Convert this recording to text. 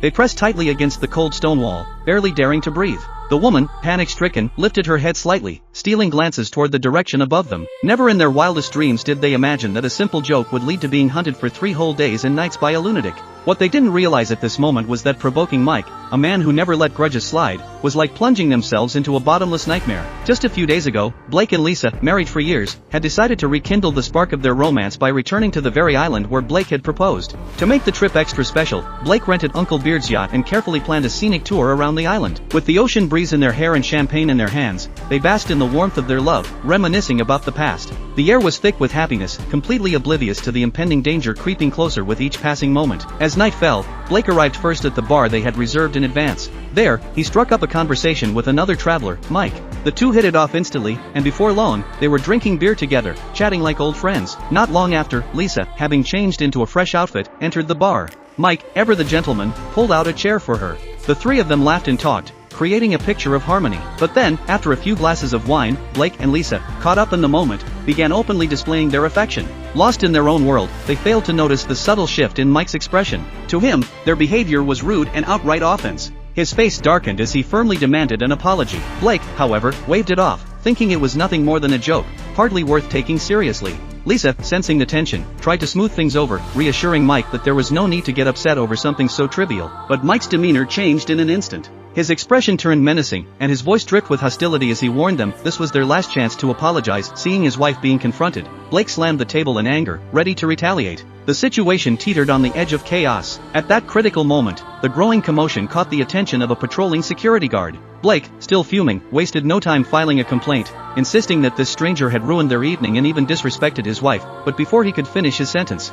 They pressed tightly against the cold stone wall, barely daring to breathe. The woman, panic-stricken, lifted her head slightly, stealing glances toward the direction above them. Never in their wildest dreams did they imagine that a simple joke would lead to being hunted for 3 whole days and nights by a lunatic. What they didn't realize at this moment was that provoking Mike, a man who never let grudges slide, was like plunging themselves into a bottomless nightmare. Just a few days ago, Blake and Lisa, married for years, had decided to rekindle the spark of their romance by returning to the very island where Blake had proposed. To make the trip extra special, Blake rented Uncle Beard's yacht and carefully planned a scenic tour around the island. With the ocean breeze in their hair and champagne in their hands, they basked in the warmth of their love, reminiscing about the past. The air was thick with happiness, completely oblivious to the impending danger creeping closer with each passing moment. As night fell, Blake arrived first at the bar they had reserved in advance. There, he struck up a conversation with another traveler, Mike. The two hit it off instantly, and before long, they were drinking beer together, chatting like old friends. Not long after, Lisa, having changed into a fresh outfit, entered the bar. Mike, ever the gentleman, pulled out a chair for her. The three of them laughed and talked, creating a picture of harmony. But then, after a few glasses of wine, Blake and Lisa, caught up in the moment, began openly displaying their affection. Lost in their own world, they failed to notice the subtle shift in Mike's expression. To him, their behavior was rude and outright offense. His face darkened as he firmly demanded an apology. Blake, however, waved it off, thinking it was nothing more than a joke, hardly worth taking seriously. Lisa, sensing the tension, tried to smooth things over, reassuring Mike that there was no need to get upset over something so trivial. But Mike's demeanor changed in an instant. His expression turned menacing, and his voice dripped with hostility as he warned them this was their last chance to apologize. Seeing his wife being confronted, Blake slammed the table in anger, ready to retaliate. The situation teetered on the edge of chaos. At that critical moment, the growing commotion caught the attention of a patrolling security guard. Blake, still fuming, wasted no time filing a complaint, insisting that this stranger had ruined their evening and even disrespected his wife, but before he could finish his sentence,